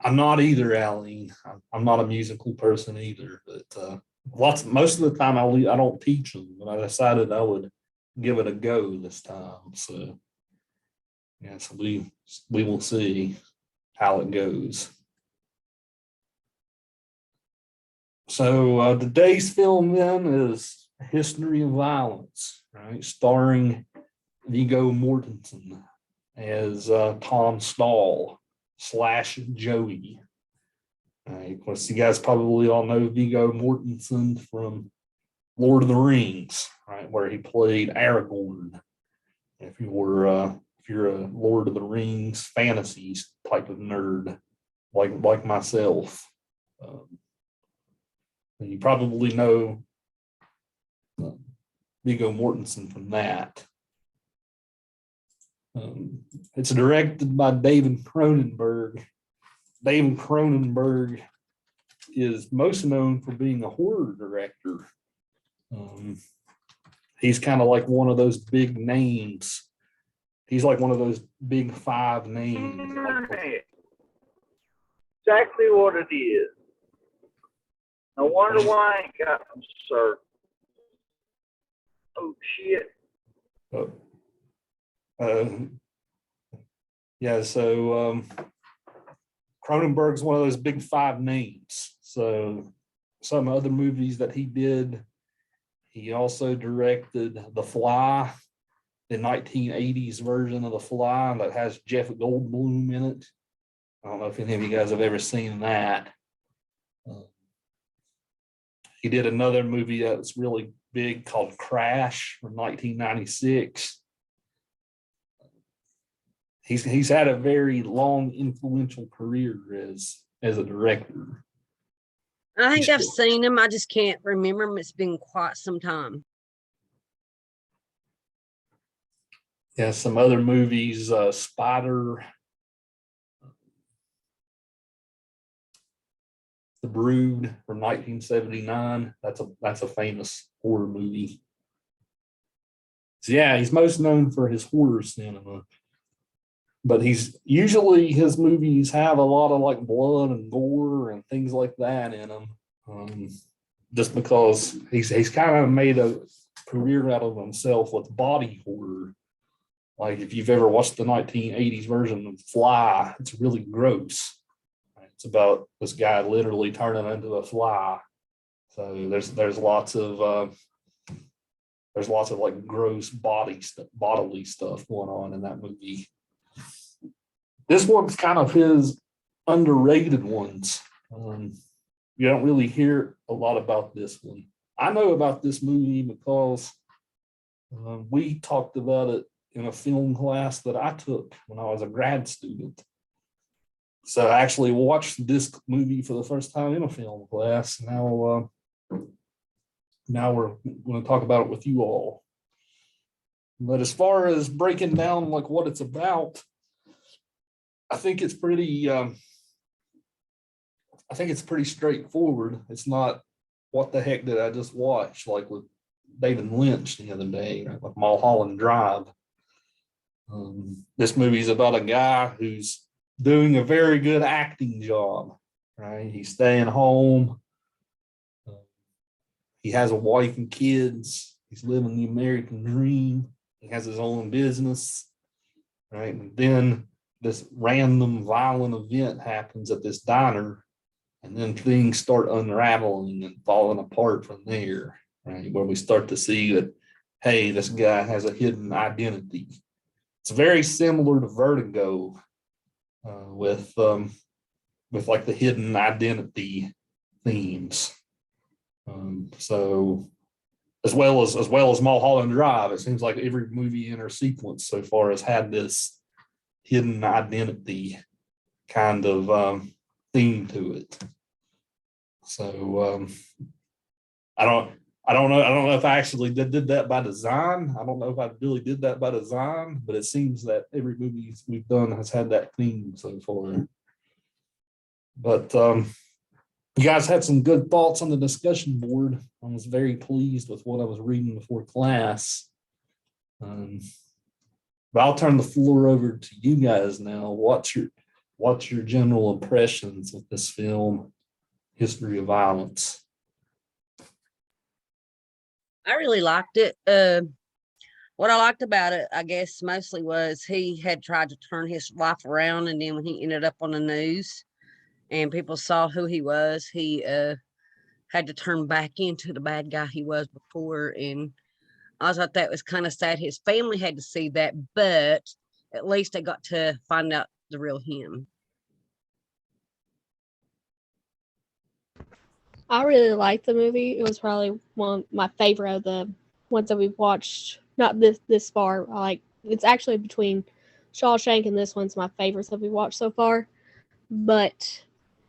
I'm not either, Aline. I'm not a musical person either, but most of the time I don't teach them, but I decided I would give it a go this time. So yeah, so we will see how it goes. So today's film then is History of Violence, right? Starring Viggo Mortensen as Tom Stall / Joey. Of course, you guys probably all know Viggo Mortensen from Lord of the Rings, right, where he played Aragorn. If you're a Lord of the Rings fantasies type of nerd, like myself, you probably know Viggo Mortensen from that. It's directed by David Cronenberg. David Cronenberg is most known for being a horror director. He's kind of like one of those big names. He's like one of those big five names. Exactly what it is. No wonder why I ain't got them, sir. Oh, shit. Yeah, so Cronenberg's one of those big five names. So some other movies that he did, he also directed The Fly, the 1980s version of The Fly that has Jeff Goldblum in it. I don't know if any of you guys have ever seen that. He did another movie that's really big called Crash from 1996. He's had a very long, influential career as a director. I think I've seen him. I just can't remember him. It's been quite some time. Yeah, some other movies, Spider, The Brood from 1979. That's a famous horror movie. So yeah, he's most known for his horror cinema. But his movies have a lot of like blood and gore and things like that in them. Just because he's kind of made a career out of himself with body horror. Like if you've ever watched the 1980s version of Fly, it's really gross. It's about this guy literally turning into a fly. So there's lots of like gross bodily stuff going on in that movie. This one's kind of his underrated ones. You don't really hear a lot about this one. I know about this movie because we talked about it in a film class that I took when I was a grad student. So I actually watched this movie for the first time in a film class. Now we're going to talk about it with you all. But as far as breaking down like what it's about, I think it's pretty straightforward. It's not what the heck did I just watch, like with David Lynch the other day, right? Like Mulholland Drive. This movie is about a guy who's doing a very good acting job, right? He's staying home. He has a wife and kids. He's living the American dream. He has his own business, right? And then this random violent event happens at this diner, and then things start unraveling and falling apart from there, right? Where we start to see that, hey, this guy has a hidden identity. It's very similar to Vertigo, with like the hidden identity themes. So as well as Mulholland Drive, it seems like every movie in our sequence so far has had this hidden identity kind of theme to it. So I don't know if I actually did that by design. I don't know if I really did that by design, but it seems that every movie we've done has had that theme so far. But you guys had some good thoughts on the discussion board. I was very pleased with what I was reading before class. But I'll turn the floor over to you guys now. What's what's your general impressions of this film, History of Violence? I really liked it. What I liked about it, I guess, mostly was he had tried to turn his life around, and then when he ended up on the news and people saw who he was, he had to turn back into the bad guy he was before. And I thought that was kind of sad. His family had to see that, but at least they got to find out the real him. I really liked the movie. It was probably one of my favorite of the ones that we've watched. Not this far. It's actually between Shawshank and this one's my favorites that we've watched so far. But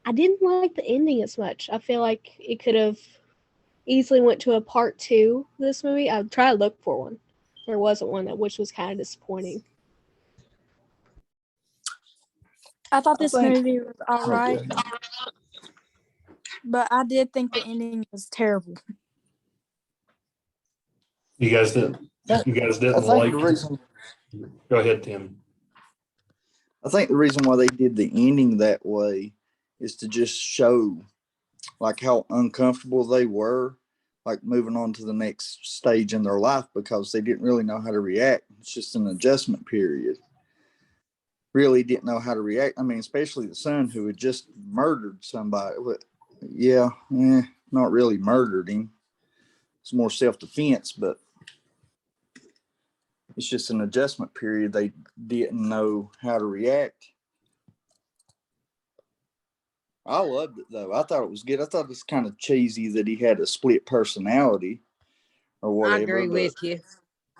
I didn't like the ending as much. I feel like it could have easily went to a part 2 of this movie. I tried to look for one. There wasn't one, which was kind of disappointing. I thought this think- movie was all right, Okay. but I did think the ending was terrible. You guys didn't I like think the it? reason Go ahead, Tim. why they did the ending that way is to just show like how uncomfortable they were, like moving on to the next stage in their life because they didn't really know how to react. It's just an adjustment period. Really didn't know how to react. I mean, especially the son who had just murdered somebody. Not really murdered him. It's more self-defense, but it's just an adjustment period. They didn't know how to react. I loved it though. I thought it was good. I thought it was kind of cheesy that he had a split personality or whatever. I agree with you.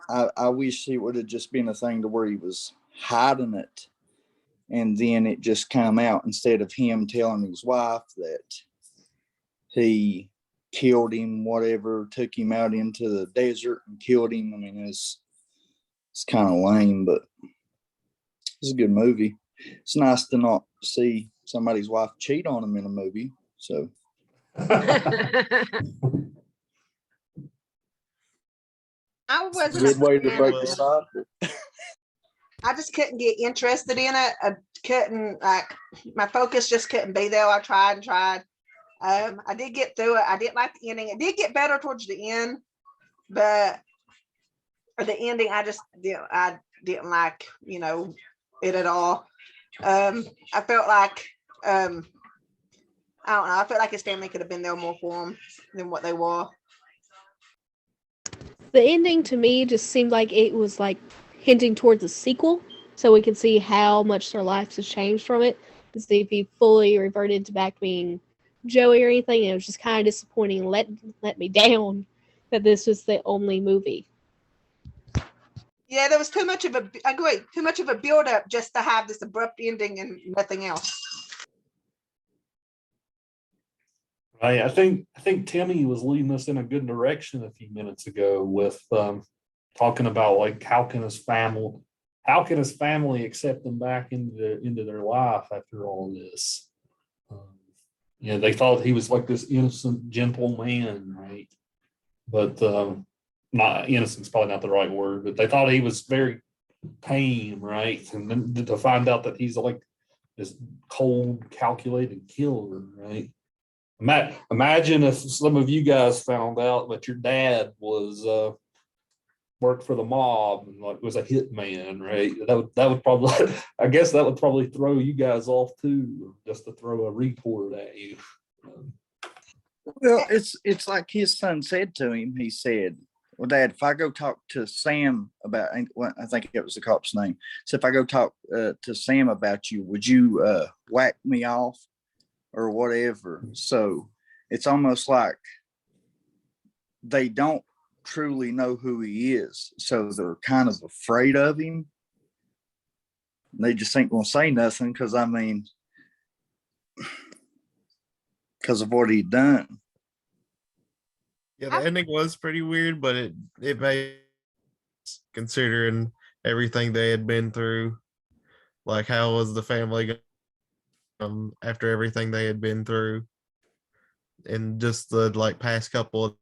I wish it would have just been a thing to where he was hiding it and then it just come out instead of him telling his wife that he killed him, whatever, took him out into the desert and killed him. I mean, it's kind of lame, but it's a good movie. It's nice to not see somebody's wife cheat on him in a movie. So I wasn't good way to a break fan. the cycle. I just couldn't get interested in it. I couldn't, like, my focus just couldn't be there. I tried and tried. I did get through it. I didn't like the ending. It did get better towards the end, but the ending, I didn't like, it at all. I felt like, I don't know. I felt like his family could have been there more for him than what they were. The ending to me just seemed like it was like hinting towards a sequel, so we could see how much their lives has changed from it, to see if he fully reverted to back being Joey or anything. And it was just kind of disappointing. Let me down that this was the only movie. Yeah, there was too much of a build up just to have this abrupt ending and nothing else. Right. I think Timmy was leading us in a good direction a few minutes ago with talking about like how can his family accept them back into their life after all this. They thought he was like this innocent, gentle man, right? But not innocent's probably not the right word, but they thought he was very tame, right? And then to find out that he's like this cold, calculated killer, right? Imagine if some of you guys found out that your dad was worked for the mob and like was a hitman, right? That would probably, I guess that would probably throw you guys off too, just to throw a report at you. Well, it's like his son said to him. He said, "Well, Dad, if I go talk to Sam about," I think it was the cop's name. So if I go talk to Sam about you, would you whack me off or whatever? So it's almost like they don't truly know who he is, so they're kind of afraid of him. They just ain't gonna say nothing because of what he'd done. Yeah, the ending was pretty weird, but it made considering everything they had been through. Like, how was the family after everything they had been through, and just the past couple of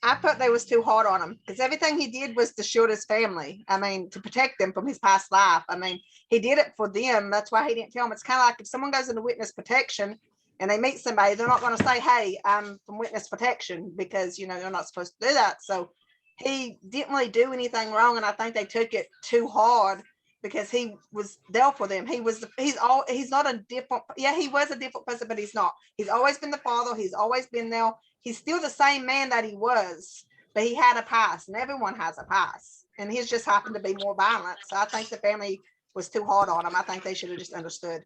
I thought they was too hard on him because everything he did was to shield his family. I mean, to protect them from his past life. I mean, he did it for them. That's why he didn't tell them. It's kind of like if someone goes into witness protection and they meet somebody, they're not going to say, hey, I'm from witness protection, because, you know, they're not supposed to do that. So he didn't really do anything wrong. And I think they took it too hard because he was there for them. He's not a different, yeah, he was a different person, but he's not. He's always been the father. He's always been there. He's still the same man that he was, but he had a past, and everyone has a past. And he's just happened to be more violent. So I think the family was too hard on him. I think they should have just understood.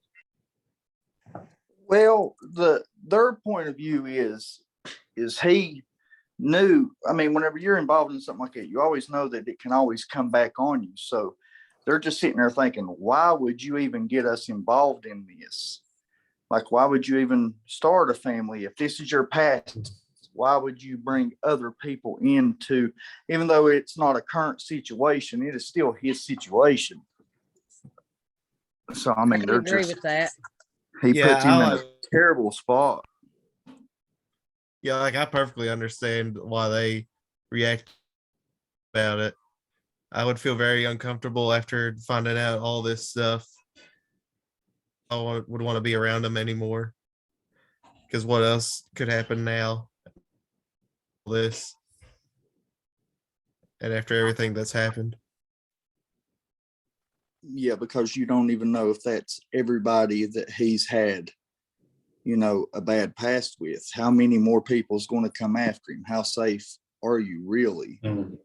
Well, their point of view is he knew. I mean, whenever you're involved in something like that, you always know that it can always come back on you. So they're just sitting there thinking, why would you even get us involved in this? Like, why would you even start a family if this is your past? Why would you bring other people into, even though it's not a current situation, it is still his situation. So, I mean, I they're agree just, with that. he Yeah, puts him I in a terrible spot. Yeah, like I perfectly understand why they react about it. I would feel very uncomfortable after finding out all this stuff. Would want to be around them anymore. Because what else could happen now? This. And after everything that's happened. Yeah, because you don't even know if that's everybody that he's had, you know, a bad past with. How many more people is going to come after him? How safe are you really? Mhm.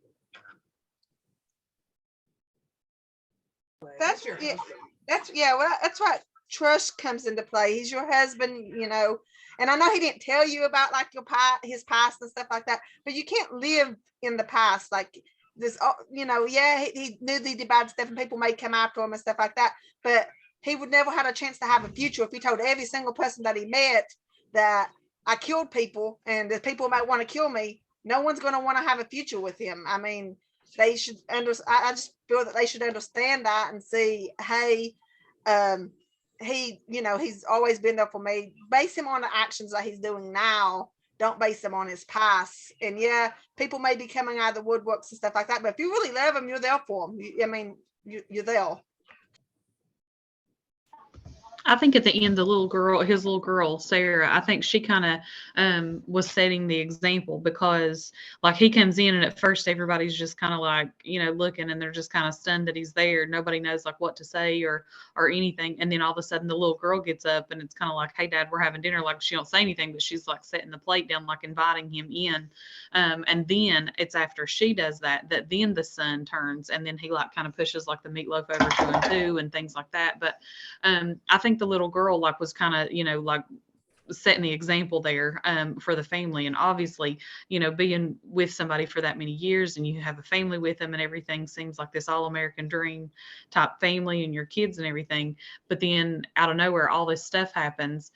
That's well, that's what trust comes into play. He's your husband, you know, and I know he didn't tell you about like his past and stuff like that, but you can't live in the past like this. You know, yeah, he knew he did bad stuff, and people may come after him and stuff like that, but he would never had a chance to have a future if he told every single person that he met that I killed people and the people might want to kill me. No one's going to want to have a future with him. I mean, they should I just feel that they should understand that and see, hey, he, you know, he's always been there for me. Base him on the actions that he's doing now. Don't base him on his past. And yeah, people may be coming out of the woodworks and stuff like that, but if you really love him, you're there for him. I mean, you're there. I think at the end, his little girl, Sarah, I think she kind of was setting the example, because like he comes in and at first everybody's just kind of like, you know, looking, and they're just kind of stunned that he's there. Nobody knows like what to say or anything. And then all of a sudden the little girl gets up and it's kind of like, hey, Dad, we're having dinner. Like she don't say anything, but she's like setting the plate down, like inviting him in. And then it's after she does that then the son turns, and then he like kind of pushes like the meatloaf over to him too and things like that. But I think the little girl like was kind of, you know, like setting the example there for the family. And obviously, you know, being with somebody for that many years and you have a family with them and everything seems like this all-American dream type family and your kids and everything. But then out of nowhere, all this stuff happens.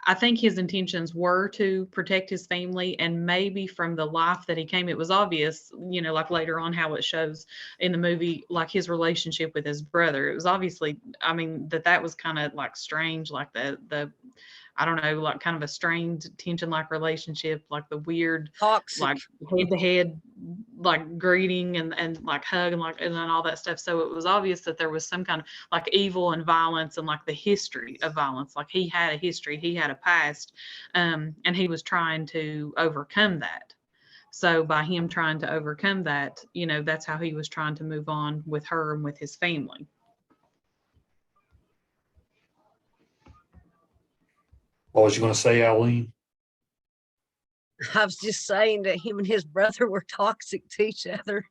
I think his intentions were to protect his family, and maybe from the life that he came, it was obvious, you know, like later on how it shows in the movie, like his relationship with his brother. It was obviously, I mean, that was kind of like strange, like the I don't know, like kind of a strained tension like relationship, like the weird Toxic. like head to head like greeting and like hug and like and then all that stuff. So it was obvious that there was some kind of like evil and violence and like the history of violence. Like he had a history, he had a past, and he was trying to overcome that. So by him trying to overcome that, you know, that's how he was trying to move on with her and with his family. What was you going to say, Eileen? I was just saying that him and his brother were toxic to each other.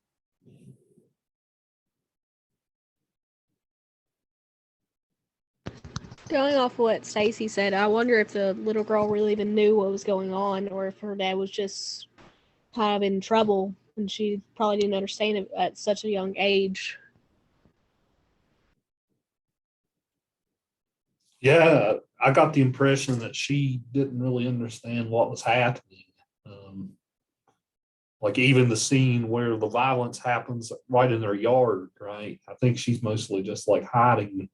Going off what Stacy said, I wonder if the little girl really even knew what was going on, or if her dad was just kind of in trouble and she probably didn't understand it at such a young age. Yeah, I got the impression that she didn't really understand what was happening. Like even the scene where the violence happens right in their yard, right? I think she's mostly just like hiding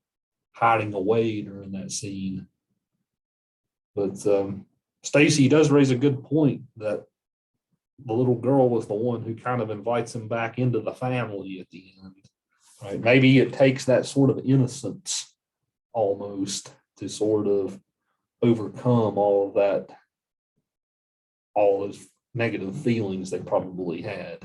away during that scene. But Stacy does raise a good point that the little girl was the one who kind of invites him back into the family at the end. Right? Maybe it takes that sort of innocence almost to sort of overcome all of that, all those negative feelings they probably had.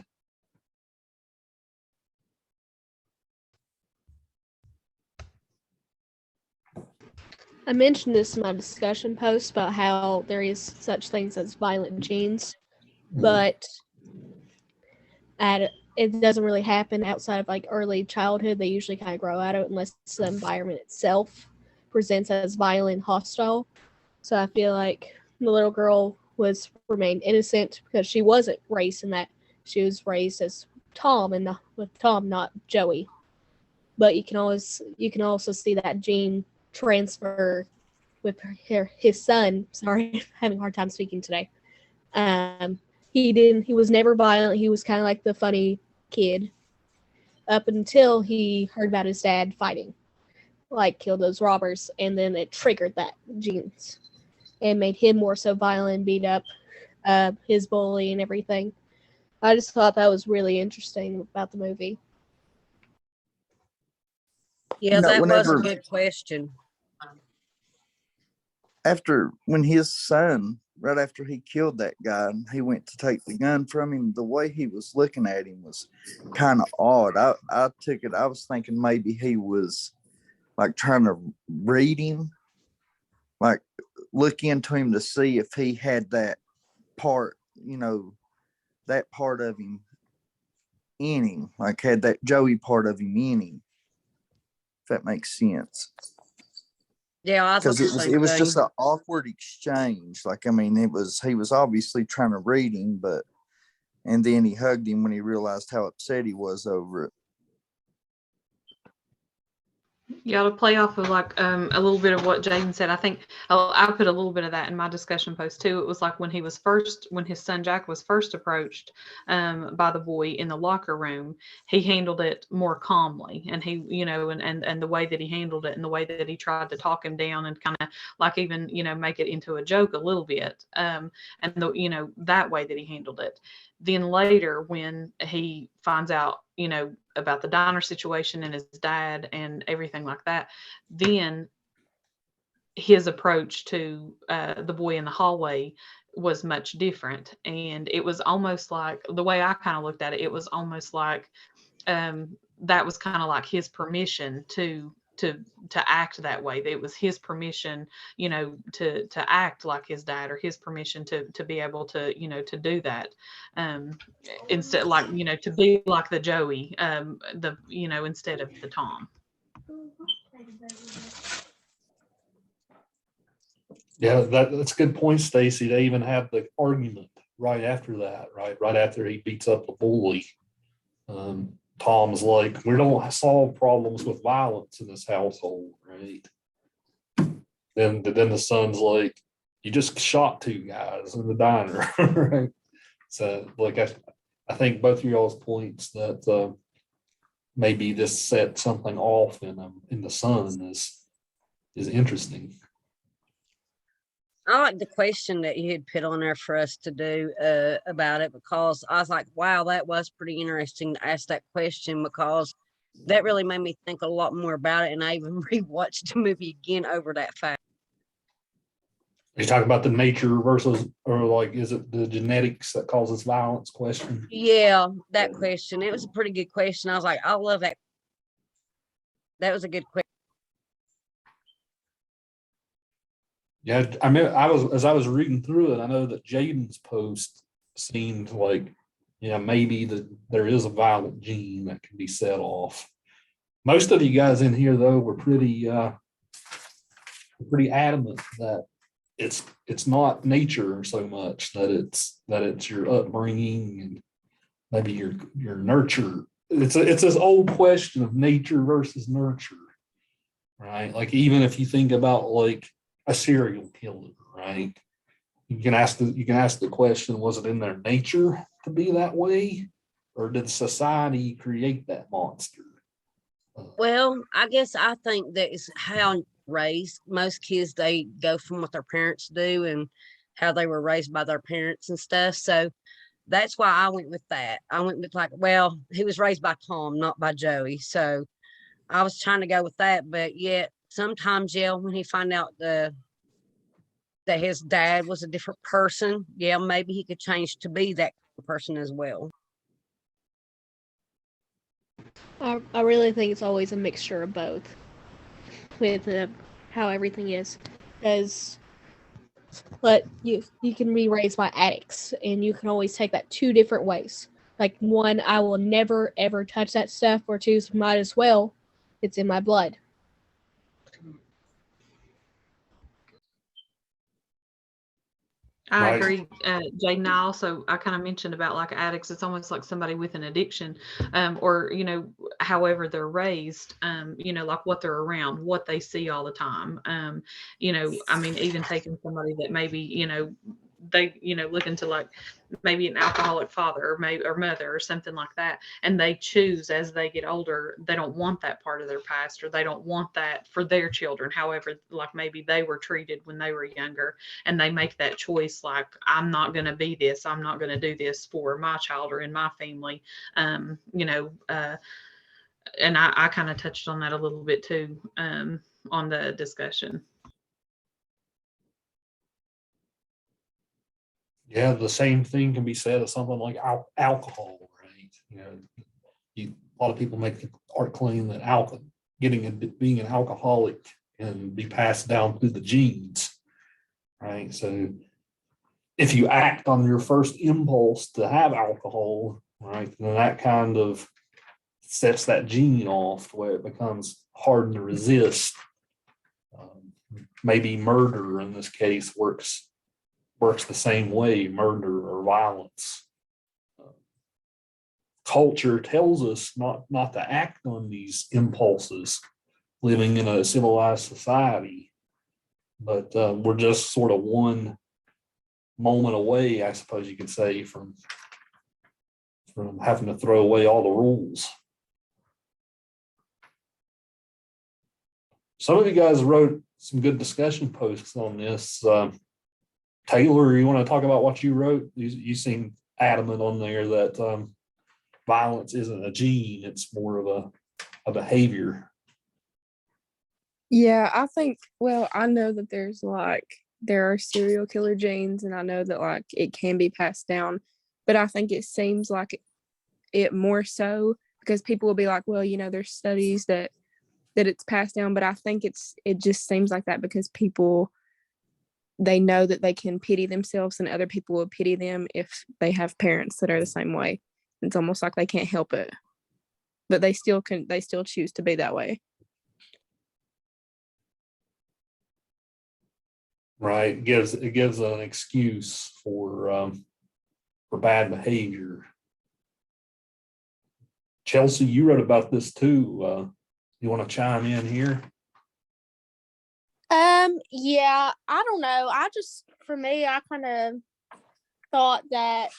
I mentioned this in my discussion post about how there is such things as violent genes, but it doesn't really happen outside of like early childhood. They usually kind of grow out of it unless the environment itself presents as violent, hostile. So I feel like the little girl remained innocent because she wasn't raised in that. She was raised as Tom and with Tom, not Joey. But you can also see that gene transfer with his son. Sorry, I'm having a hard time speaking today. He was never violent. He was kind of like the funny kid up until he heard about his dad fighting, like killed those robbers, and then it triggered that genes and made him more so violent, beat up his bully and everything. I just thought that was really interesting about the movie. Yeah, You know, that was a whenever- good question. When his son, right after he killed that guy, and he went to take the gun from him, the way he was looking at him was kind of odd. I took it, I was thinking maybe he was like trying to read him, like look into him to see if he had that part, that part of him in him, like had that Joey part of him in him. If that makes sense. Yeah, I thought Because the same it was thing. just an awkward exchange. Like, I mean, he was obviously trying to read him, and then he hugged him when he realized how upset he was over it. Yeah, to play off of like a little bit of what Jaden said, I think I put a little bit of that in my discussion post too. It was like when his son Jack was first approached by the boy in the locker room, he handled it more calmly, and he, and the way that he handled it, and the way that he tried to talk him down, and kind of like even make it into a joke a little bit, and that way that he handled it. Then later, when he finds out, about the diner situation and his dad and everything like that, then his approach to the boy in the hallway was much different. And it was almost like, the way I kind of looked at it, it was almost like that was kind of like his permission to act that way. It was his permission, to act like his dad, or his permission to be able to, to do that. Instead, like, to be like the Joey, instead of the Tom. Yeah, that's a good point, Stacy. They even have the argument right after that, right after he beats up the bully. Tom's like, we don't solve problems with violence in this household, right? Then the son's like, you just shot two guys in the diner, right? So, like, I think both of y'all's points that maybe this set something off in the son is interesting. I like the question that you had put on there for us to do about it, because I was like, wow, that was pretty interesting to ask that question, because that really made me think a lot more about it. And I even rewatched the movie again over that fact. You talk about the nature versus, or like, is it the genetics that causes violence question? Yeah, that question. It was a pretty good question. I was like, I love that. That was a good question. Yeah, I mean, as I was reading through it, I know that Jaden's post seemed like, yeah, maybe there is a violent gene that can be set off. Most of you guys in here, though, were pretty adamant that it's not nature so much, that it's your upbringing and maybe your nurture. It's this old question of nature versus nurture, right? Like, even if you think about like a serial killer, right? You can ask the question, was it in their nature to be that way, or did society create that monster? Well, I guess I think that is how raised. Most kids, they go from what their parents do and how they were raised by their parents and stuff. So that's why I went with that. I went with like, well, he was raised by Tom, not by Joey. So I was trying to go with that, but yet sometimes, yeah, when he find out that his dad was a different person, yeah, maybe he could change to be that person as well. I really think it's always a mixture of both with how everything is. Because but you can be raised by addicts, and you can always take that two different ways. Like, one, I will never ever touch that stuff, or two, might as well, it's in my blood. I Right. agree, Jaden. I kind of mentioned about like addicts. It's almost like somebody with an addiction, or however they're raised, like what they're around, what they see all the time. I mean, even taking somebody that maybe they look into like maybe an alcoholic father or maybe or mother or something like that, and they choose as they get older they don't want that part of their past, or they don't want that for their children. However, like maybe they were treated when they were younger, and they make that choice like, I'm not going to be this, I'm not going to do this for my child or in my family. And I kind of touched on that a little bit too, on the discussion. Yeah, the same thing can be said of something like alcohol, right? A lot of people make art claim that being an alcoholic can be passed down through the genes, right? So if you act on your first impulse to have alcohol, right, then that kind of sets that gene off where it becomes hard to resist. Maybe murder in this case works the same way, murder or violence. Culture tells us not to act on these impulses living in a civilized society, but we're just sort of one moment away, I suppose you could say, from having to throw away all the rules. Some of you guys wrote some good discussion posts on this. Taylor, you want to talk about what you wrote? You seem adamant on there that violence isn't a gene, it's more of a behavior. Yeah, I think, well, I know that there are serial killer genes, and I know that like it can be passed down, but I think it seems like it more so because people will be like, well, there's studies that it's passed down, but I think it just seems like that because people, they know that they can pity themselves and other people will pity them if they have parents that are the same way. It's almost like they can't help it, but they still choose to be that way. Right. It gives an excuse for bad behavior. Chelsea, you wrote about this too. You want to chime in here? Yeah, I don't know. For me, I kind of thought that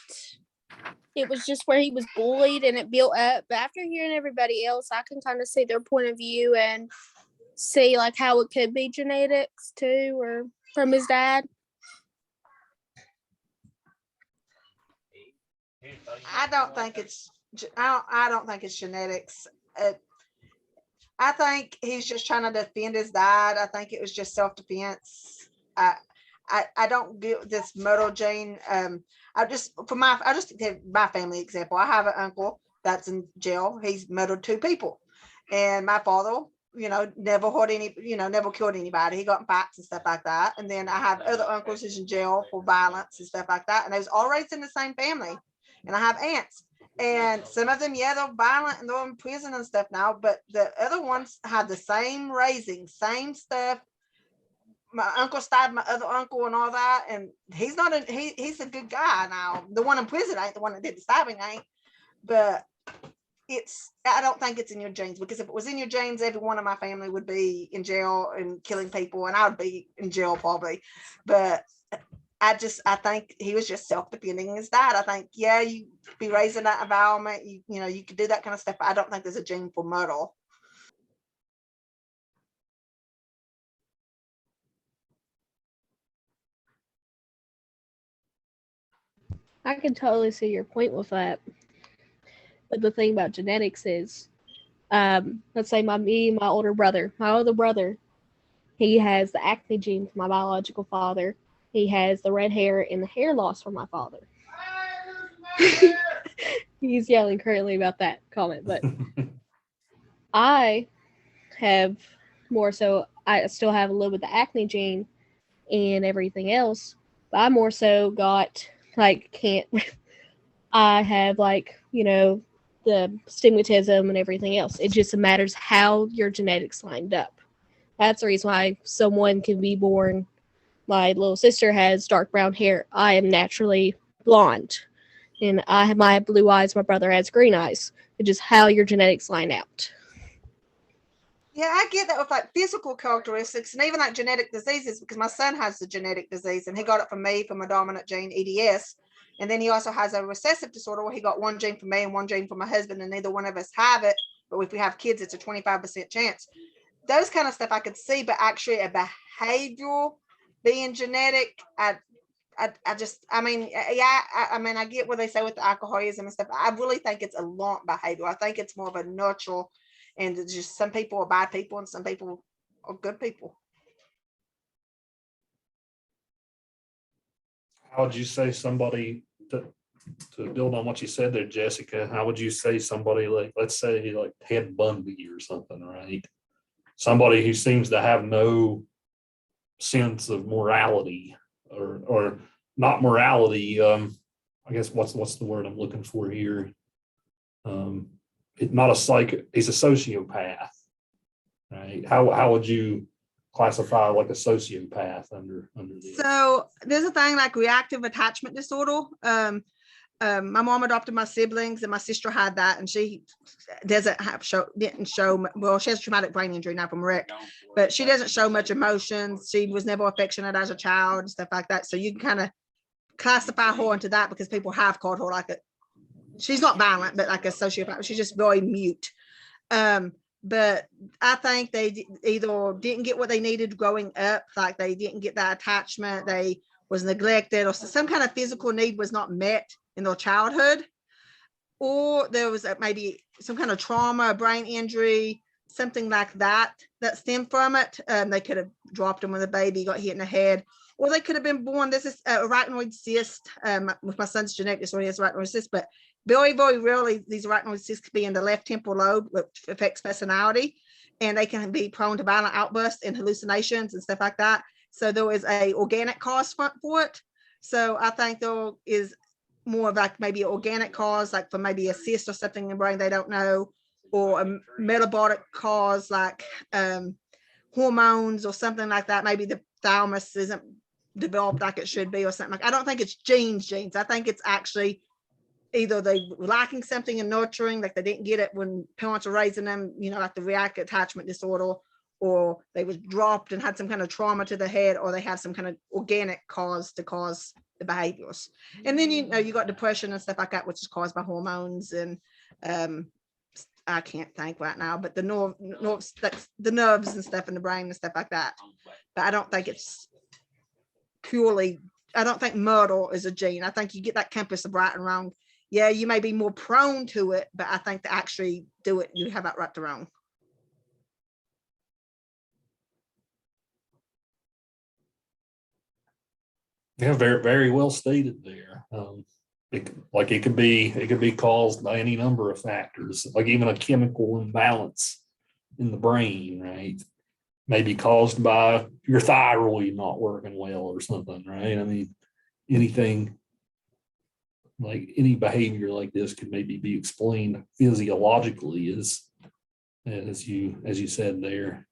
it was just where he was bullied and it built up. But after hearing everybody else, I can kind of see their point of view and see like how it could be genetics too, or from his dad. I don't think it's genetics. I think he's just trying to defend his dad. I think it was just self-defense. I don't get this motor gene. I'll just give my family example. I have an uncle that's in jail. He's murdered 2 people, and my father, never never killed anybody. He got in fights and stuff like that. And then I have other uncles who's in jail for violence and stuff like that. And they was all raised in the same family. And I have aunts. And some of them, yeah, they're violent and they're in prison and stuff now, but the other ones had the same raising, same stuff. My uncle stabbed my other uncle and all that, and he's a good guy now. The one in prison ain't the one that did the stabbing, ain't. But I don't think it's in your genes, because if it was in your genes, every one of my family would be in jail and killing people, and I would be in jail probably. But I think he was just self-defending his dad. I think, yeah, you be raised in that environment, you could do that kind of stuff, but I don't think there's a gene for murder. I can totally see your point with that. But the thing about genetics is, let's say my older brother, he has the acne gene from my biological father. He has the red hair and the hair loss from my father. He's yelling currently about that comment, but I have more so, I still have a little bit of the acne gene and everything else, but I more so got I have the stigmatism and everything else. It just matters how your genetics lined up. That's the reason why someone can be born. My little sister has dark brown hair. I am naturally blonde. And I have my blue eyes. My brother has green eyes. It's just how your genetics line out. Yeah, I get that with like physical characteristics and even like genetic diseases, because my son has the genetic disease and he got it from me from a dominant gene, EDS. And then he also has a recessive disorder where he got one gene from me and one gene from my husband, and neither one of us have it. But if we have kids, it's a 25% chance. Those kind of stuff I could see, but actually a behavioral being genetic, I mean, I get what they say with the alcoholism and stuff. I really think it's a learned behavior. I think it's more of a natural, and it's just some people are bad people and some people are good people. How would you say somebody to build on what you said there, Jessica? How would you say somebody like, let's say like Ted Bundy or something, right? Somebody who seems to have no sense of morality or not morality. I guess what's the word I'm looking for here? Not a he's a sociopath, right? How would you classify like a sociopath under this? So there's a thing like reactive attachment disorder. My mom adopted my siblings and my sister had that, and she didn't show well, she has traumatic brain injury now from wreck, but she doesn't show much emotions. She was never affectionate as a child and stuff like that. So you can kind of classify her into that, because people have called her like she's not violent, but like a sociopath. She's just very mute. But I think they either didn't get what they needed growing up, like they didn't get that attachment, they was neglected, or some kind of physical need was not met in their childhood, or there was maybe some kind of trauma, brain injury, something like that stemmed from it. They could have dropped them when the baby got hit in the head, or they could have been born. This is arachnoid cyst. With my son's genetic disorder, he has arachnoid cyst, but very, very rarely these arachnoid cysts could be in the left temporal lobe, which affects personality, and they can be prone to violent outbursts and hallucinations and stuff like that. So there is a organic cause for it. So I think there is more of like maybe an organic cause, like for maybe a cyst or something in the brain they don't know, or a metabolic cause like hormones or something like that. Maybe the thalamus isn't developed like it should be or something. Like, I don't think it's genes. I think it's actually either they were lacking something in nurturing, like they didn't get it when parents were raising them, like the reactive attachment disorder, or they was dropped and had some kind of trauma to the head, or they have some kind of organic cause to cause the behaviors. And then you got depression and stuff like that, which is caused by hormones, and I can't think right now, but the nerves and stuff in the brain and stuff like that. But I don't think it's purely, I don't think murder is a gene. I think you get that compass of right and wrong. Yeah, you may be more prone to it, but I think to actually do it, you have that right to wrong. Yeah, very, very well stated there. It could be caused by any number of factors, like even a chemical imbalance in the brain, right? Maybe caused by your thyroid not working well or something, right? I mean, anything like any behavior like this could maybe be explained physiologically, as you said there.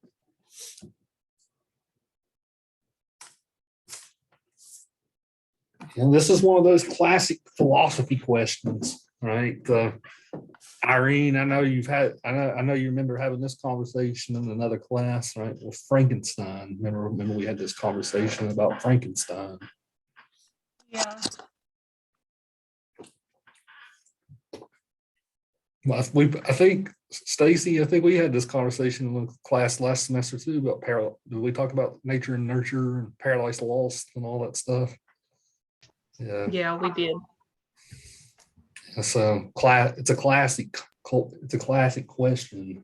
And this is one of those classic philosophy questions, right? Irene, I know you remember having this conversation in another class, right? With Frankenstein. Remember we had this conversation about Frankenstein. Yeah. Well, I think Stacy, we had this conversation in the class last semester too about did we talk about nature and nurture and paradise lost and all that stuff? Yeah, we did. So it's a classic. It's a classic question.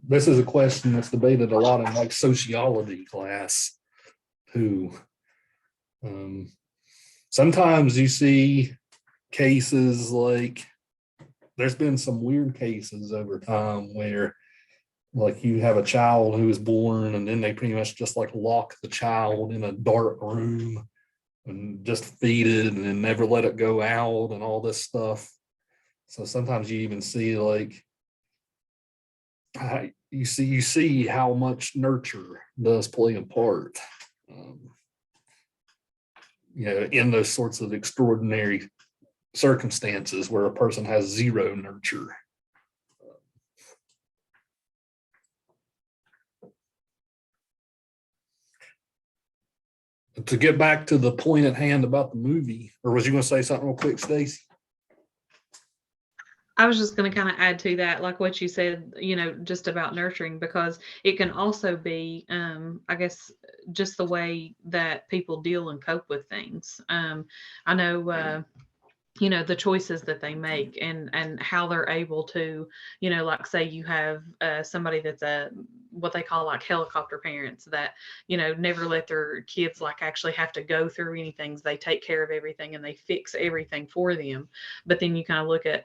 This is a question that's debated a lot in like sociology class too. Sometimes you see cases like there's been some weird cases over time where like you have a child who is born and then they pretty much just like lock the child in a dark room and just feed it and then never let it go out and all this stuff. So sometimes you even see like you see how much nurture does play a part. In those sorts of extraordinary circumstances where a person has zero nurture. To get back to the point at hand about the movie, or was you going to say something real quick, Stacy? I was just going to kind of add to that, like what you said, just about nurturing, because it can also be, I guess, just the way that people deal and cope with things. I know, the choices that they make and how they're able to, like say you have somebody that's what they call like helicopter parents that, never let their kids like actually have to go through anything. They take care of everything and they fix everything for them. But then you kind of look at,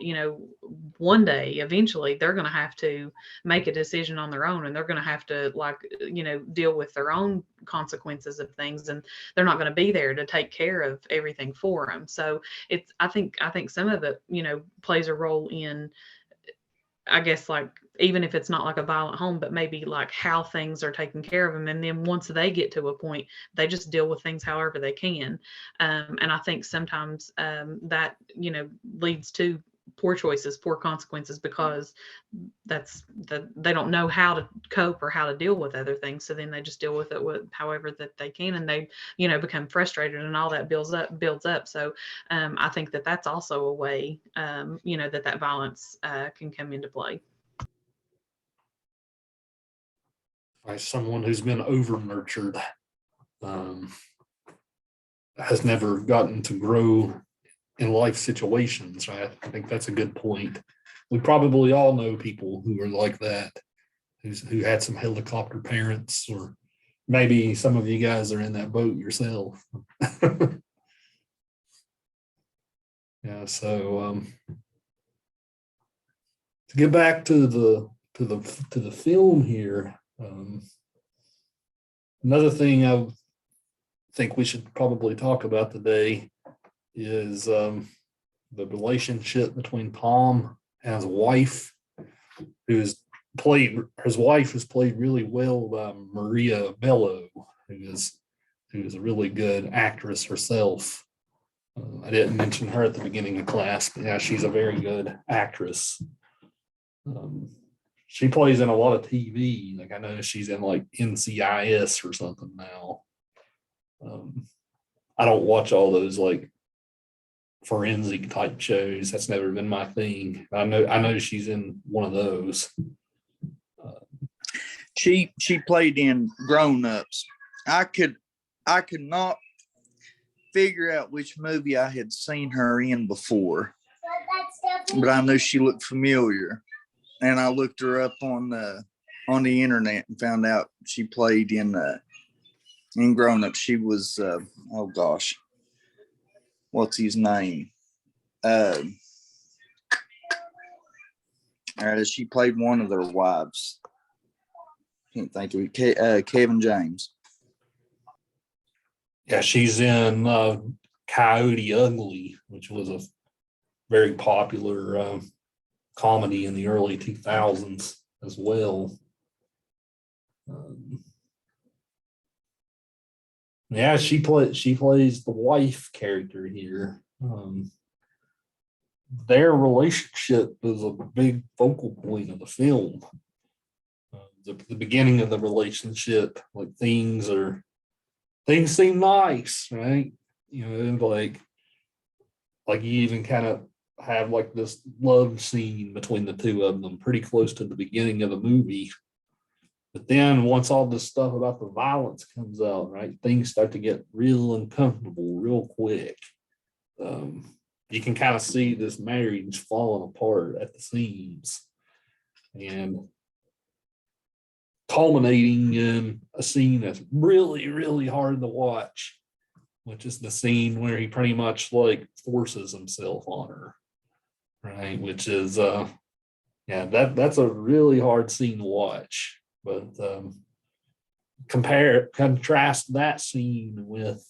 one day, eventually they're going to have to make a decision on their own and they're going to have to like, deal with their own consequences of things. And they're not going to be there to take care of everything for them. So I think some of it, plays a role in, I guess, like, even if it's not like a violent home, but maybe like how things are taken care of them. And then once they get to a point, they just deal with things however they can. And I think sometimes that, leads to poor choices, poor consequences, because they don't know how to cope or how to deal with other things. So then they just deal with it with however that they can, and they, become frustrated, and all that builds up. So I think that that's also a way, that violence can come into play. As someone who's been over nurtured, has never gotten to grow in life situations, right? I think that's a good point. We probably all know people who are like that, who had some helicopter parents, or maybe some of you guys are in that boat yourself. Yeah, so to get back to the film here, another thing I think we should probably talk about today is the relationship between Tom and his wife, his wife is played really well by Maria Bello, who is a really good actress herself. I didn't mention her at the beginning of class, but yeah, she's a very good actress. She plays in a lot of TV. Like I know she's in like NCIS or something now. I don't watch all those like forensic type shows. That's never been my thing. I know she's in one of those. She played in Grown Ups. I could not figure out which movie I had seen her in before, but I knew she looked familiar, and I looked her up on the internet and found out she played in Grown Ups. She was oh gosh, what's his name? She played one of their wives. Can't think of it. Kevin James. Yeah, she's in Coyote Ugly, which was a very popular comedy in the early 2000s as well. Yeah, she plays the wife character here. Their relationship is a big focal point of the film. The beginning of the relationship, like things seem nice, right? Like you even kind of have like this love scene between the two of them pretty close to the beginning of the movie. But then once all this stuff about the violence comes out, right, things start to get real uncomfortable real quick. you can kind of see this marriage falling apart at the seams, and culminating in a scene that's really, really hard to watch, which is the scene where he pretty much like forces himself on her, right? Which is that's a really hard scene to watch. But contrast that scene with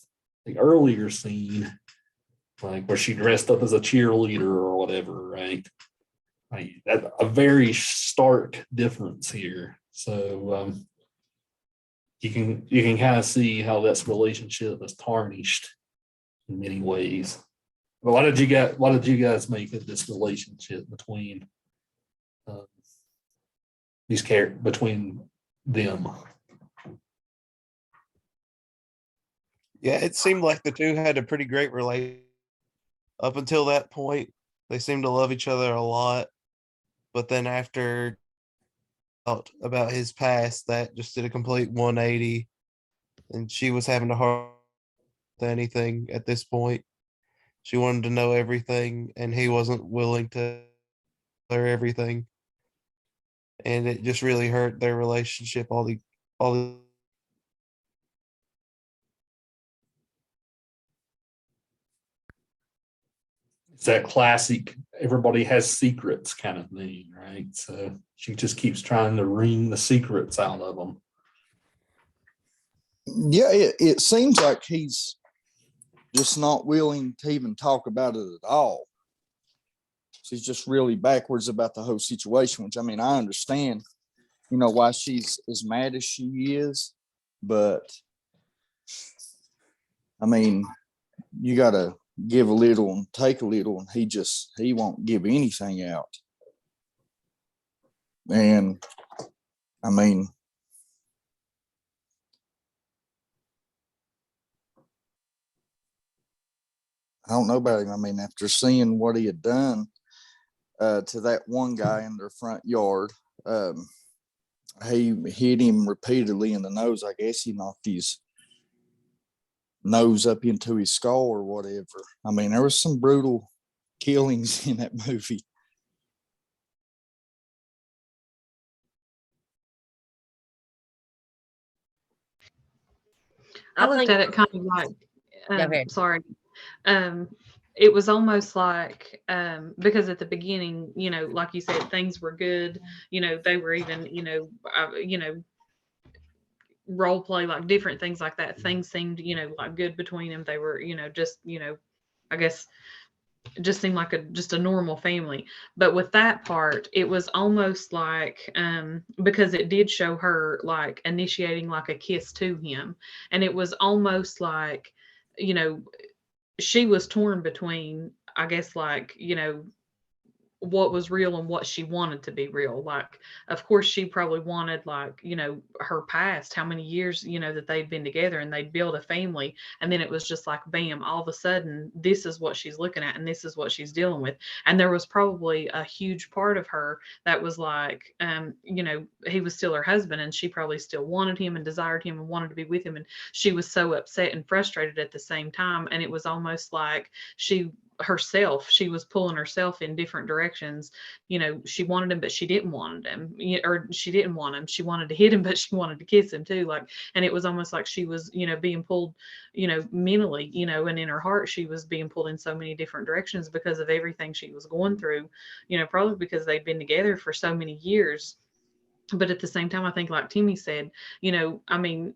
the earlier scene, like where she dressed up as a cheerleader or whatever, right? That's a very stark difference here. So you can kind of see how this relationship is tarnished in many ways. But what did you guys make of this relationship between between them? Yeah, it seemed like the two had a pretty great relationship up until that point. They seemed to love each other a lot, but then after about his past, that just did a complete 180, and she was having a hard with anything at this point. She wanted to know everything, and he wasn't willing to tell her everything, and it just really hurt their relationship. All the It's that classic everybody has secrets kind of thing, right? So she just keeps trying to wring the secrets out of them. Yeah, it seems like he's just not willing to even talk about it at all. She's just really backwards about the whole situation, which I mean, I understand, why she's as mad as she is, but I mean, you got to give a little and take a little, and he won't give anything out. And I mean, I don't know about him. I mean, after seeing what he had done to that one guy in their front yard, he hit him repeatedly in the nose. I guess he knocked his nose up into his skull or whatever. I mean, there was some brutal killings in that movie. I I looked think at it kind of like, Go ahead. sorry, it was almost like, because at the beginning, like you said, things were good. They were even, role play, like different things like that. Things seemed, like good between them. They were, just, I guess it just seemed like just a normal family. But with that part, it was almost like, because it did show her like initiating like a kiss to him, and it was almost like, she was torn between, I guess, like, what was real and what she wanted to be real. Like, of course, she probably wanted, like, her past, how many years, that they'd been together and they'd built a family. And then it was just like, bam, all of a sudden, this is what she's looking at and this is what she's dealing with. And there was probably a huge part of her that was like, he was still her husband, and she probably still wanted him and desired him and wanted to be with him. And she was so upset and frustrated at the same time. And it was almost like she was pulling herself in different directions. She wanted him, but she didn't want him, or she didn't want him. She wanted to hit him, but she wanted to kiss him too. Like, and it was almost like she was, being pulled, mentally, and in her heart, she was being pulled in so many different directions because of everything she was going through, probably because they'd been together for so many years. But at the same time, I think, like Timmy said, I mean,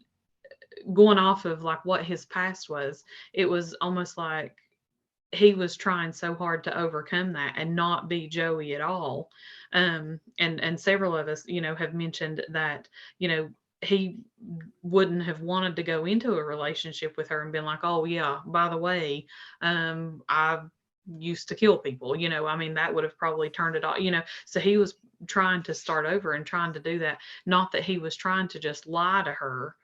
going off of like what his past was, it was almost like he was trying so hard to overcome that and not be Joey at all. And several of us, have mentioned that, he wouldn't have wanted to go into a relationship with her and been like, oh yeah, by the way, I used to kill people, I mean, that would have probably turned it off, so he was trying to start over and trying to do that. Not that he was trying to just lie to her.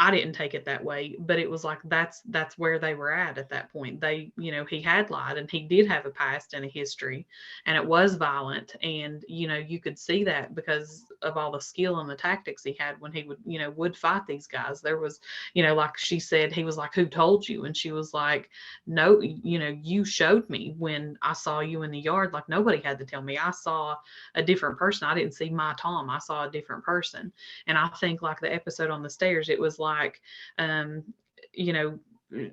I didn't take it that way, but it was like that's where they were at that point. They, he had lied and he did have a past and a history, and it was violent. And you could see that because of all the skill and the tactics he had when he would fight these guys. There was, like she said, he was like, "Who told you?" And she was like, "No, you showed me when I saw you in the yard. Like nobody had to tell me. I saw a different person. I didn't see my Tom. I saw a different person." And I think like the episode on the stairs, it was like,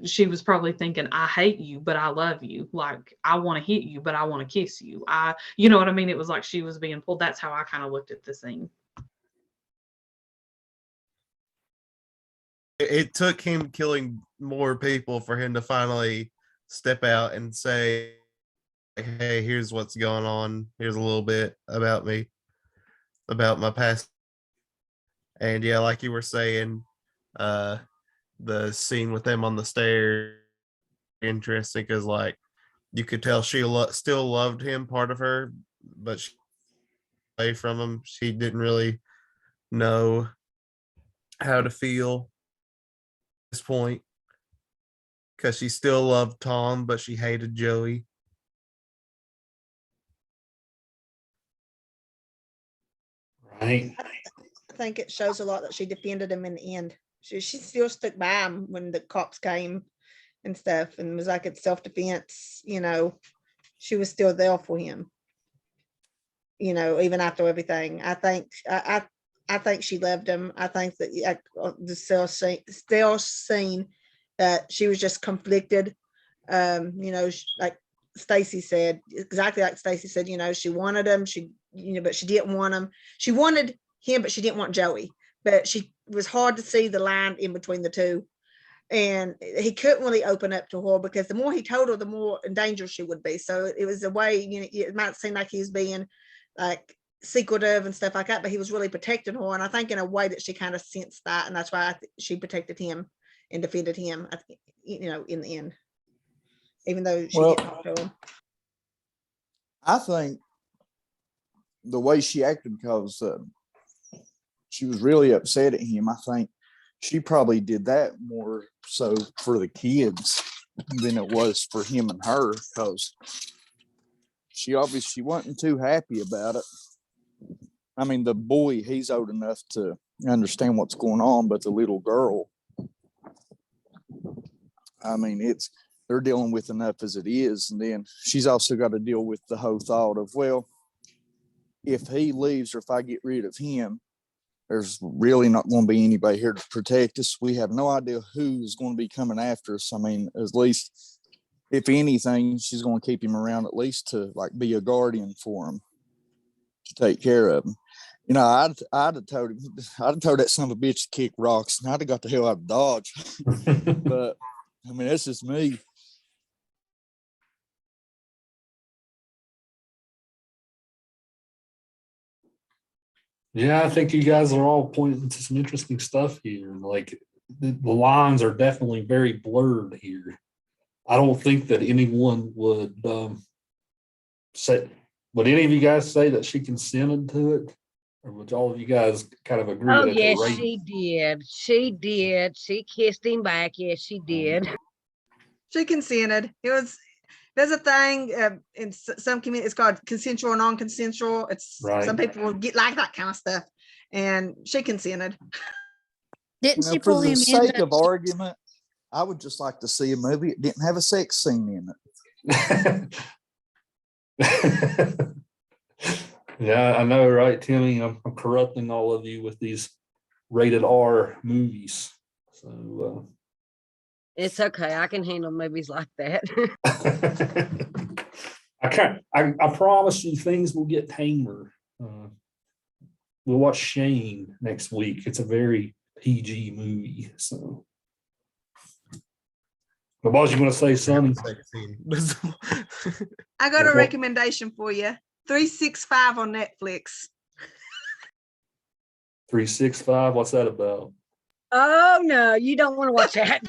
she was probably thinking, "I hate you, but I love you. Like I want to hit you, but I want to kiss you." You know what I mean? It was like she was being pulled. That's how I kind of looked at the scene. It took him killing more people for him to finally step out and say, "Hey, here's what's going on. Here's a little bit about me, about my past." And yeah, like you were saying, the scene with them on the stairs, interesting because like you could tell she still loved him, part of her, but she away from him. She didn't really know how to feel at this point because she still loved Tom, but she hated Joey. Right. I think it shows a lot that she defended him in the end. She still stuck by him when the cops came and stuff, and was like, it's self-defense. She was still there for him. Even after everything. I think she loved him. I think that the still scene that she was just conflicted. Like Stacy said, exactly like Stacy said. She wanted him. But she didn't want him. She wanted him, but she didn't want Joey. But it was hard to see the line in between the two. And he couldn't really open up to her because the more he told her, the more in danger she would be. So it was a way, it might seem like he was being like secretive and stuff like that, but he was really protecting her. And I think in a way that she kind of sensed that. And that's why she protected him and defended him, in the end, even though she didn't talk to him. I think the way she acted, because she was really upset at him, I think she probably did that more so for the kids than it was for him and her, because she obviously wasn't too happy about it. I mean, the boy, he's old enough to understand what's going on, but the little girl, I mean, they're dealing with enough as it is. And then she's also got to deal with the whole thought of, well, if he leaves or if I get rid of him, there's really not going to be anybody here to protect us. We have no idea who is going to be coming after us. I mean, at least, if anything, she's going to keep him around at least to like be a guardian for him, to take care of him. I'd have told that son of a bitch to kick rocks, and I'd have got the hell out of Dodge. But I mean, that's just me. Yeah, I think you guys are all pointing to some interesting stuff here. Like the lines are definitely very blurred here. I don't think that anyone would say. Would any of you guys say that she consented to it, or would all of you guys kind of agree? Oh, that yes, the she did. She did. She kissed him back. Yes, she did. She consented. There's a thing in some communities, it's called consensual or non-consensual. It's Right. Some people will get like that kind of stuff, and she consented. Didn't she For pull the him in? sake of argument, I would just like to see a movie that didn't have a sex scene in it. Yeah, I know, right, Timmy? I'm corrupting all of you with these rated R movies. So It's okay. I can handle movies like that. I promise you things will get tamer. We'll watch Shane next week. It's a very PG movie. So, but what was you going to say, Sonny? I got a recommendation for you. 365 on Netflix. 365. What's that about? Oh no, you don't want to watch that.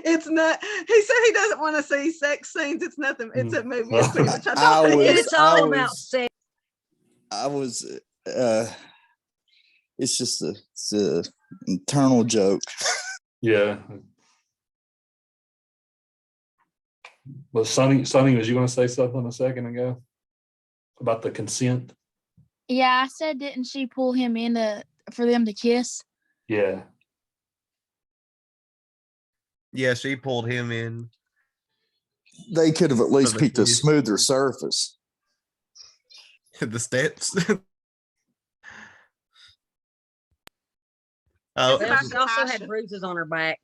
It's not. He said he doesn't want to see sex scenes. It's nothing. It's a movie. It's pretty much. It's all about sex. I was it's just it's a internal joke. Yeah. But Sonny, was you going to say something a second ago about the consent? Yeah, I said, didn't she pull him in for them to kiss? Yeah. Yeah, she pulled him in. They could have at least the picked a kids. smoother surface. The steps. Well, Oh, she also had bruises on her back.